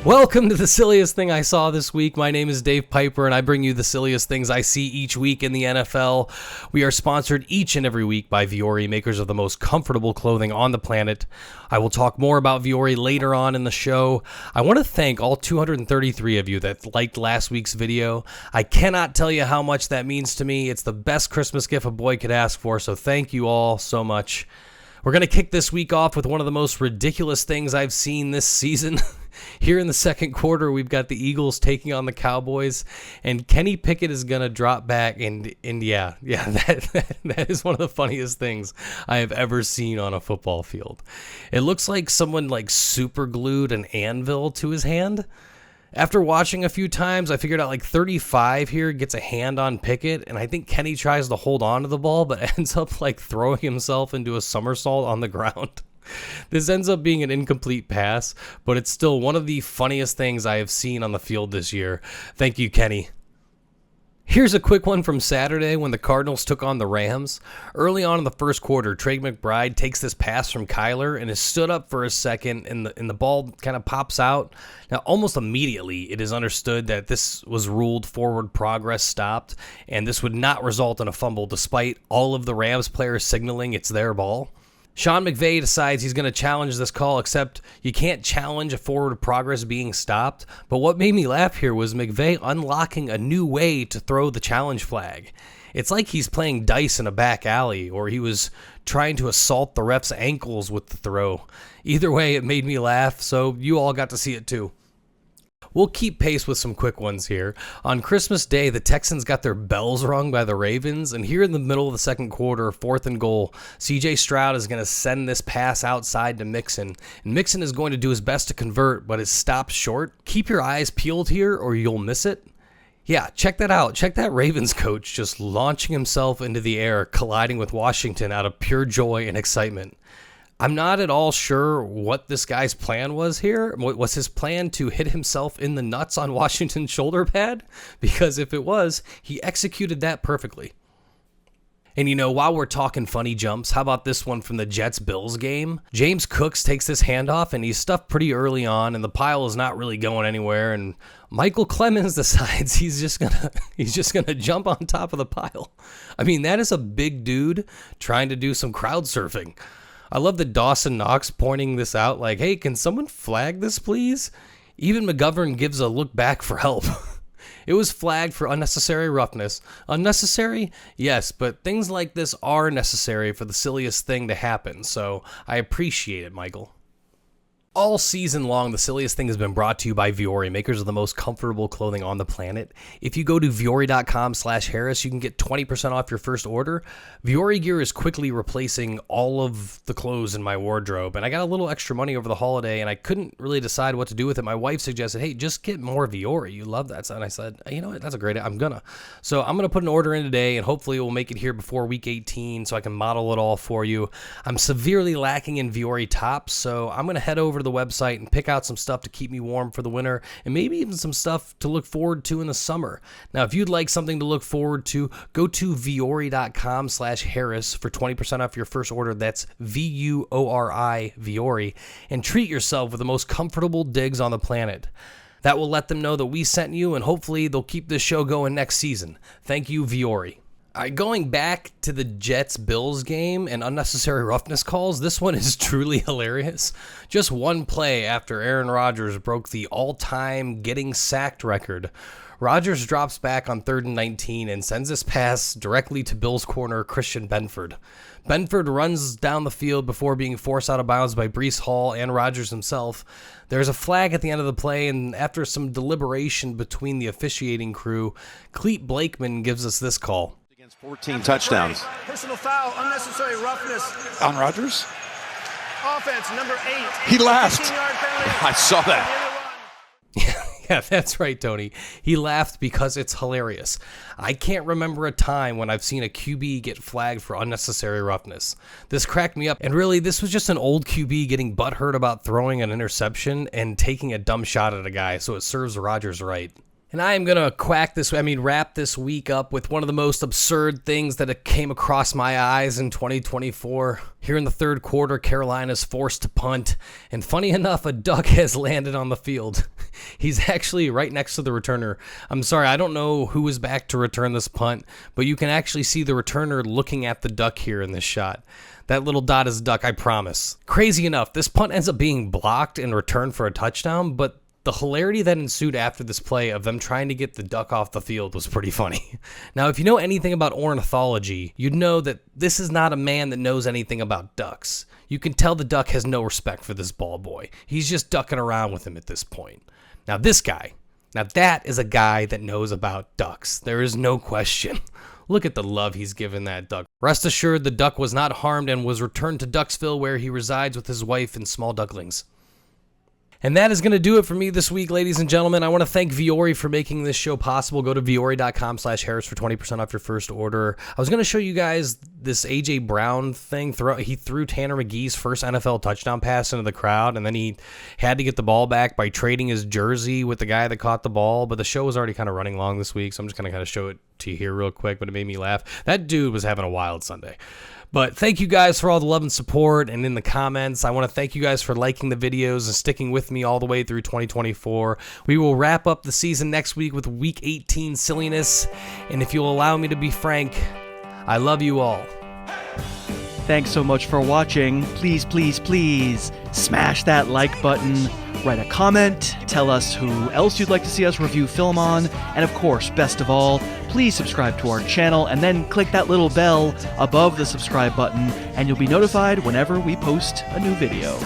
Welcome to the silliest thing I saw this week. My name is Dave Pyper, and I bring you the silliest things I see each week in the NFL. We are sponsored each and every week by Vuori, makers of the most comfortable clothing on the planet. I will talk more about Vuori later on in the show. I want to thank all 233 of you that liked last week's video. I cannot tell you how much that means to me. It's the best Christmas gift a boy could ask for, so thank you all so much. We're going to kick this week off with one of the most ridiculous things I've seen this season. Here in the second quarter, we've got the Eagles taking on the Cowboys, and Kenny Pickett is going to drop back, and that is one of the funniest things I have ever seen on a football field. It looks like someone super glued an anvil to his hand. After watching a few times, I figured out 35 here gets a hand on Pickett, and I think Kenny tries to hold on to the ball, but ends up throwing himself into a somersault on the ground. This ends up being an incomplete pass, but it's still one of the funniest things I have seen on the field this year. Thank you, Kenny. Here's a quick one from Saturday when the Cardinals took on the Rams. Early on in the first quarter, Trey McBride takes this pass from Kyler and is stood up for a second, and the ball kind of pops out. Now, almost immediately, it is understood that this was ruled forward progress stopped, and this would not result in a fumble despite all of the Rams players signaling it's their ball. Sean McVey decides he's going to challenge this call, except you can't challenge a forward progress being stopped. But what made me laugh here was McVey unlocking a new way to throw the challenge flag. It's like he's playing dice in a back alley, or he was trying to assault the ref's ankles with the throw. Either way, it made me laugh, so you all got to see it too. We'll keep pace with some quick ones here. On Christmas Day, the Texans got their bells rung by the Ravens, and here in the middle of the second quarter, 4th and goal, C.J. Stroud is going to send this pass outside to Mixon, and Mixon is going to do his best to convert, but is stopped short. Keep your eyes peeled here, or you'll miss it. Yeah, check that out. Check that Ravens coach just launching himself into the air, colliding with Washington out of pure joy and excitement. I'm not at all sure what this guy's plan was here. Was his plan to hit himself in the nuts on Washington's shoulder pad? Because if it was, he executed that perfectly. And while we're talking funny jumps, how about this one from the Jets-Bills game? James Cooks takes this handoff, and he's stuffed pretty early on, and the pile is not really going anywhere, and Michael Clemens decides he's just gonna jump on top of the pile. I mean, that is a big dude trying to do some crowd surfing. I love that Dawson Knox pointing this out hey, can someone flag this, please? Even McGovern gives a look back for help. It was flagged for unnecessary roughness. Unnecessary? Yes, but things like this are necessary for the silliest thing to happen, so I appreciate it, Michael. All season long, the silliest thing has been brought to you by Vuori, makers of the most comfortable clothing on the planet. If you go to vuori.com/Harris, you can get 20% off your first order. Vuori gear is quickly replacing all of the clothes in my wardrobe, and I got a little extra money over the holiday, and I couldn't really decide what to do with it. My wife suggested, hey, just get more Vuori. You love that. And I said, you know what, that's a great idea. I'm going to put an order in today, and hopefully we'll make it here before week 18 so I can model it all for you. I'm severely lacking in Vuori tops, so I'm going to head over to the website and pick out some stuff to keep me warm for the winter, and maybe even some stuff to look forward to in the summer. Now, if you'd like something to look forward to, go to vuori.com/Harris for 20% off your first order. That's VUORI, Vuori, and treat yourself with the most comfortable digs on the planet. That will let them know that we sent you, and hopefully they'll keep this show going next season. Thank you, Vuori. All right, going back to the Jets-Bills game and unnecessary roughness calls, this one is truly hilarious. Just one play after Aaron Rodgers broke the all-time getting sacked record, Rodgers drops back on 3rd and 19 and sends this pass directly to Bills corner Christian Benford. Benford runs down the field before being forced out of bounds by Breece Hall and Rodgers himself. There's a flag at the end of the play, and after some deliberation between the officiating crew, Clete Blakeman gives us this call. 14 touchdowns. Personal foul, unnecessary roughness. On Rodgers? Offense, number 8. He laughed. I saw that. Yeah, that's right, Tony. He laughed because it's hilarious. I can't remember a time when I've seen a QB get flagged for unnecessary roughness. This cracked me up, and really, this was just an old QB getting butthurt about throwing an interception and taking a dumb shot at a guy, so it serves Rodgers right. And I am going to wrap this week up with one of the most absurd things that came across my eyes in 2024. Here in the third quarter, Carolina's forced to punt. And funny enough, a duck has landed on the field. He's actually right next to the returner. I'm sorry, I don't know who was back to return this punt, but you can actually see the returner looking at the duck here in this shot. That little dot is a duck, I promise. Crazy enough, this punt ends up being blocked and returned for a touchdown, but the hilarity that ensued after this play of them trying to get the duck off the field was pretty funny. Now, if you know anything about ornithology, you'd know that this is not a man that knows anything about ducks. You can tell the duck has no respect for this ball boy. He's just ducking around with him at this point. Now, that is a guy that knows about ducks. There is no question. Look at the love he's given that duck. Rest assured, the duck was not harmed and was returned to Ducksville, where he resides with his wife and small ducklings. And that is going to do it for me this week, ladies and gentlemen. I want to thank Vuori for making this show possible. Go to vuori.com/Harris for 20% off your first order. I was going to show you guys this A.J. Brown thing. He threw Tanner McGee's first NFL touchdown pass into the crowd, and then he had to get the ball back by trading his jersey with the guy that caught the ball. But the show was already kind of running long this week, so I'm just going to kind of show it to you here real quick, but it made me laugh. That dude was having a wild Sunday. But thank you guys for all the love and support, and in the comments, I want to thank you guys for liking the videos and sticking with me all the way through 2024. We will wrap up the season next week with Week 18 Silliness, and if you'll allow me to be frank, I love you all. Thanks so much for watching. Please, please, please smash that like button, write a comment, tell us who else you'd like to see us review film on, and of course, best of all, please subscribe to our channel and then click that little bell above the subscribe button and you'll be notified whenever we post a new video.